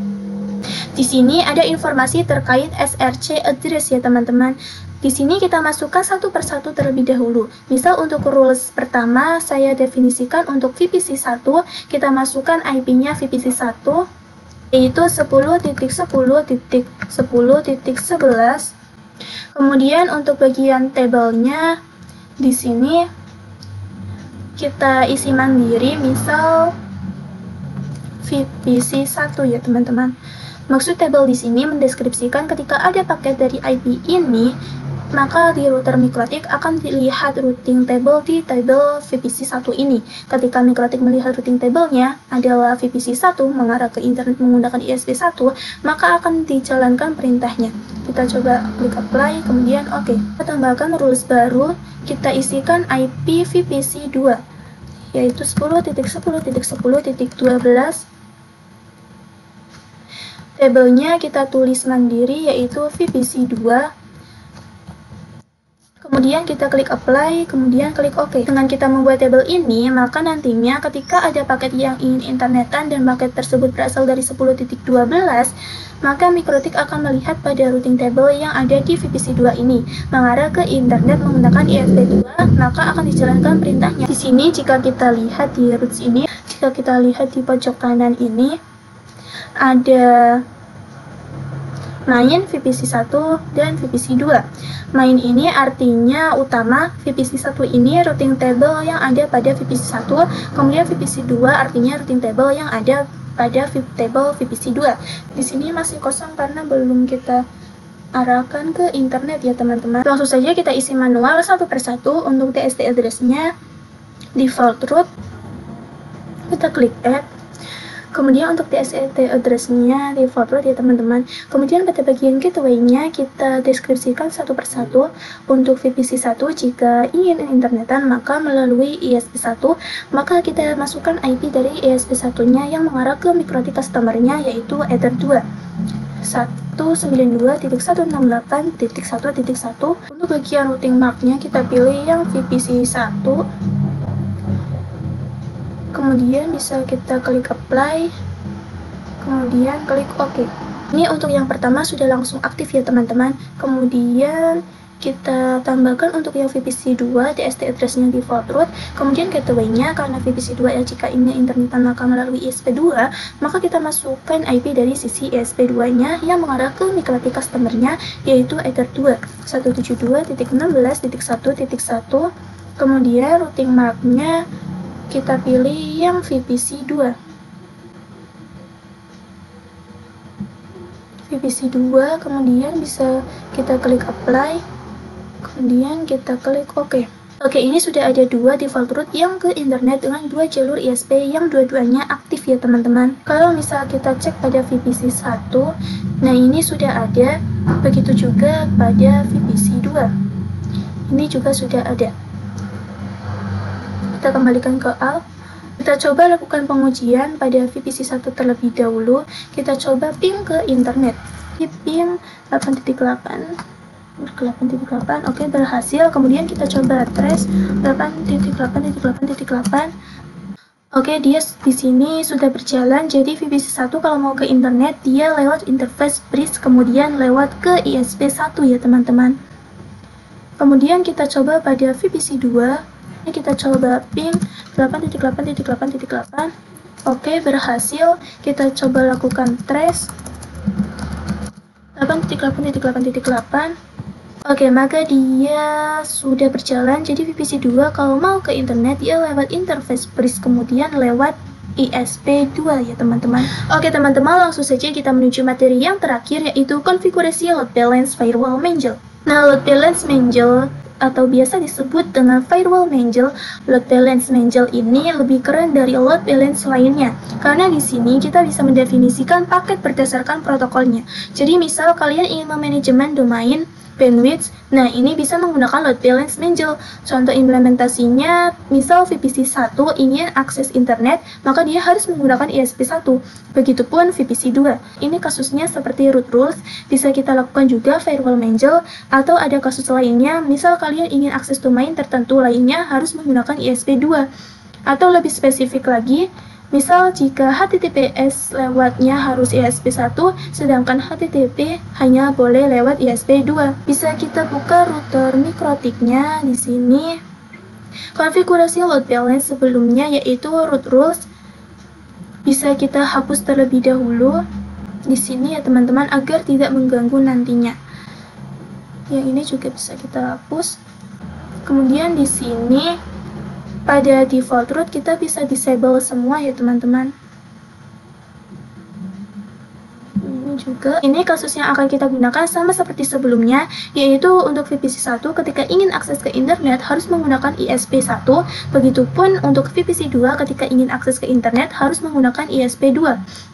Di sini ada informasi terkait SRC address ya teman-teman. Di sini kita masukkan satu persatu terlebih dahulu. Misal untuk rules pertama saya definisikan untuk VPC 1, kita masukkan IP-nya VPC 1 yaitu 10.10.10.11. Kemudian untuk bagian tabelnya di sini kita isi mandiri, misal VPC 1 ya teman-teman. Maksud tabel di sini mendeskripsikan ketika ada paket dari IP ini, maka di router MikroTik akan dilihat routing table di table VPC 1 ini. Ketika MikroTik melihat routing tablenya adalah VPC 1 mengarah ke internet menggunakan ISP1, maka akan dijalankan perintahnya. Kita coba klik apply, kemudian oke. Kita tambahkan rules baru, kita isikan IP VPC 2 yaitu 10.10.10.12. Tabelnya kita tulis mandiri yaitu VPC 2. Kemudian kita klik apply, kemudian klik OK. Dengan kita membuat tabel ini, maka nantinya ketika ada paket yang ingin internetan dan paket tersebut berasal dari 10.12, maka MikroTik akan melihat pada routing table yang ada di VPC 2 ini mengarah ke internet menggunakan ISP2, maka akan dijalankan perintahnya. Di sini jika kita lihat di routes ini, jika kita lihat di pojok kanan ini, ada main VPC 1 dan VPC 2. Main ini artinya utama, VPC 1 ini routing table yang ada pada VPC 1, kemudian VPC 2 artinya routing table yang ada pada table VPC 2. Di sini masih kosong karena belum kita arahkan ke internet ya teman-teman. Langsung saja kita isi manual satu persatu. Untuk TST address-nya default route, kita klik add. Kemudian untuk TST address-nya default route ya teman-teman. Kemudian pada bagian gateway-nya kita deskripsikan satu persatu. Untuk VPC 1 jika ingin internetan maka melalui ISP1, maka kita masukkan IP dari ISP1-nya yang mengarah ke MikroTik customer-nya yaitu Ether 2 192.168.1.1. Untuk bagian routing mark-nya kita pilih yang VPC 1. Kemudian bisa kita klik apply, kemudian klik OK. Ini untuk yang pertama sudah langsung aktif ya teman-teman. Kemudian kita tambahkan untuk yang VPC 2 TST address-nya default route, kemudian gateway-nya karena VPC 2 ya jika ingin internetan maka melalui ISP2, maka kita masukkan IP dari sisi ISP2-nya yang mengarah ke MikroTik customer-nya yaitu Ether 2 172.16.1.1. Kemudian routing mark-nya kita pilih yang VPC 2. VPC 2, kemudian bisa kita klik apply, kemudian kita klik OK. Oke, ini sudah ada dua default route yang ke internet dengan dua jalur ISP yang dua-duanya aktif ya teman-teman. Kalau misal kita cek pada VPC 1, nah ini sudah ada, begitu juga pada VPC 2. Ini juga sudah ada. Kita kembalikan ke alt. Kita coba lakukan pengujian pada VPC 1 terlebih dahulu. Kita coba ping ke internet. Di ping 8.8. Oke, berhasil. Kemudian kita coba trace 8.8.8.8. Oke, dia di sini sudah berjalan. Jadi VPC 1 kalau mau ke internet dia lewat interface bridge kemudian lewat ke ISP1 ya teman-teman. Kemudian kita coba pada VPC 2. Kita coba ping 8.8.8.8. Oke, berhasil. Kita coba lakukan trace 8.8.8.8. Oke, maka dia sudah berjalan. Jadi VPC 2 kalau mau ke internet dia lewat interface bridge, kemudian lewat ESP2 ya teman-teman. Oke teman-teman, langsung saja kita menuju materi yang terakhir, yaitu konfigurasi load balance firewall manager. Nah, load balance manager atau biasa disebut dengan firewall manager, load balance manager ini lebih keren dari load balance lainnya. Karena di sini kita bisa mendefinisikan paket berdasarkan protokolnya. Jadi misal kalian ingin memanajemen domain bandwidth, nah ini bisa menggunakan load balance manager. Contoh implementasinya, misal VPC 1 ingin akses internet, maka dia harus menggunakan ESP1. Begitupun VPC 2. Ini kasusnya seperti root rules, bisa kita lakukan juga firewall manager, atau ada kasus lainnya, misal kalian ingin akses domain tertentu lainnya harus menggunakan ESP2. Atau lebih spesifik lagi, misal jika HTTPS lewatnya harus ESP1, sedangkan HTTP hanya boleh lewat ESP2. Bisa kita buka router MikroTik-nya di sini. Konfigurasi load balance sebelumnya yaitu root rules bisa kita hapus terlebih dahulu di sini ya teman-teman, agar tidak mengganggu nantinya. Yang ini juga bisa kita hapus. Kemudian di sini pada default root kita bisa disable semua ya teman-teman. Ini juga. Ini kasus yang akan kita gunakan sama seperti sebelumnya, yaitu untuk VPC 1 ketika ingin akses ke internet harus menggunakan ESP1. Begitupun untuk VPC 2 ketika ingin akses ke internet harus menggunakan ESP2.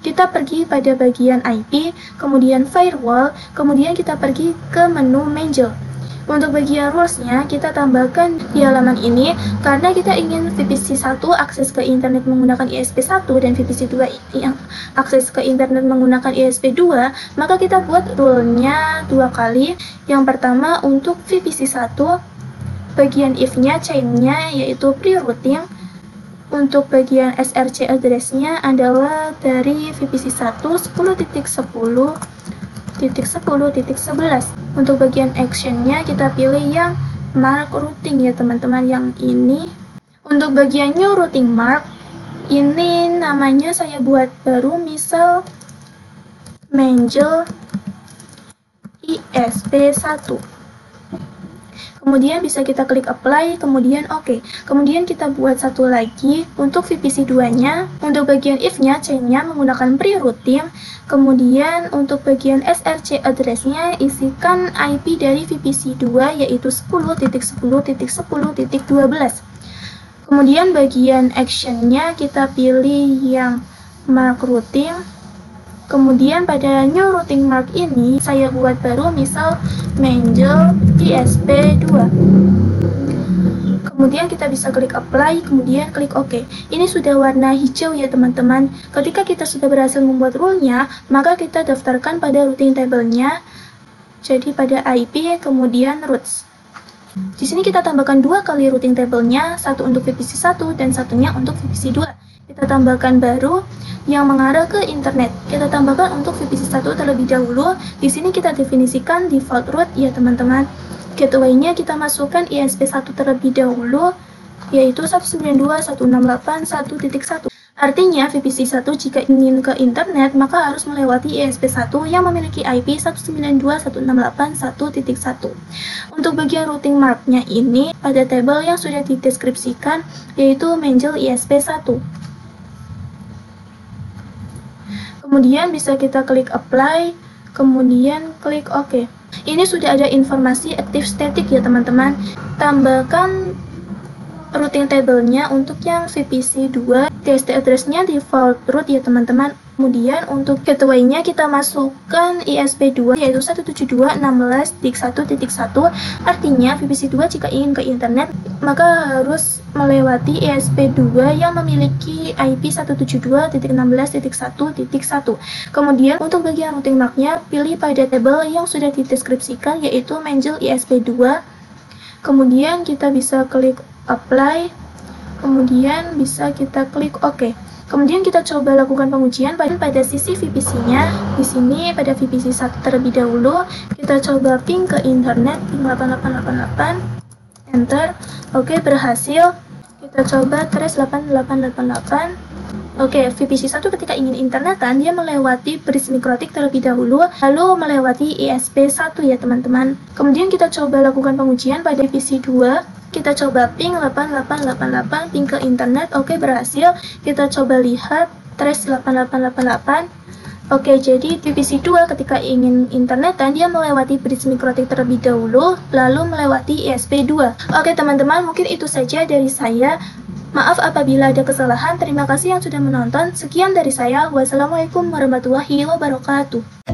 Kita pergi pada bagian IP, kemudian firewall, kemudian kita pergi ke menu manager. Untuk bagian rules-nya kita tambahkan di halaman ini, karena kita ingin VPC 1 akses ke internet menggunakan ESP1 dan VPC 2 yang akses ke internet menggunakan ESP2, maka kita buat rule-nya dua kali. Yang pertama untuk VPC 1, bagian if-nya, chain-nya yaitu pre-routing. Untuk bagian SRC address-nya adalah dari VPC 1 10.10.10.11. Untuk bagian action-nya kita pilih yang mark routing ya teman-teman, yang ini. Untuk bagian new routing mark, ini namanya saya buat baru, misal manager ESP1. Kemudian bisa kita klik apply, kemudian oke. Kemudian kita buat satu lagi untuk VPC 2-nya. Untuk bagian if-nya, chain-nya menggunakan pre-routing. Kemudian untuk bagian SRC address-nya isikan IP dari VPC 2 yaitu 10.10.10.12. Kemudian bagian action-nya kita pilih yang mark routing. Kemudian pada new routing mark ini saya buat baru, misal manager ESP2. Kemudian kita bisa klik apply, kemudian klik OK. Ini sudah warna hijau ya teman-teman. Ketika kita sudah berhasil membuat rule-nya, maka kita daftarkan pada routing table-nya. Jadi pada IP, kemudian routes. Di sini kita tambahkan dua kali routing table-nya, satu untuk VPC 1 dan satunya untuk VPC 2. Kita tambahkan baru yang mengarah ke internet. Kita tambahkan untuk VPC 1 terlebih dahulu. Di sini kita definisikan default route ya teman-teman. Gateway-nya kita masukkan ESP1 terlebih dahulu, yaitu 192.168.1.1. Artinya VPC 1 jika ingin ke internet maka harus melewati ESP1 yang memiliki IP 192.168.1.1. Untuk bagian routing mark-nya ini pada tabel yang sudah dideskripsikan, yaitu manager ESP1. Kemudian bisa kita klik apply, kemudian klik OK. Ini sudah ada informasi active static ya teman-teman. Tambahkan routing table-nya untuk yang VPC 2, TCP address-nya default root ya teman-teman. Kemudian untuk gateway-nya kita masukkan ESP2 yaitu 172.16.1.1. Artinya VPC 2 jika ingin ke internet maka harus melewati ESP2 yang memiliki IP 172.16.1.1. Kemudian untuk bagian routing mark-nya pilih pada tabel yang sudah dideskripsikan yaitu manager ESP2. Kemudian kita bisa klik apply, kemudian bisa kita klik OK. Kemudian kita coba lakukan pengujian pada sisi VPC-nya. Di sini pada VPC 1 terlebih dahulu, kita coba ping ke internet, ping 8888, enter. Oke, berhasil. Kita coba trace 8888. Oke, VPC1 ketika ingin internetan, dia melewati bridge mikrotik terlebih dahulu, lalu melewati ISP1 ya teman-teman. Kemudian kita coba lakukan pengujian pada VPC2. Kita coba ping 8888, ping ke internet, oke berhasil. Kita coba lihat trace 8888. Oke, jadi VPC2 ketika ingin internetan, dia melewati bridge mikrotik terlebih dahulu, lalu melewati ISP2. Oke teman-teman, mungkin itu saja dari saya. Maaf apabila ada kesalahan, terima kasih yang sudah menonton. Sekian dari saya, wassalamualaikum warahmatullahi wabarakatuh.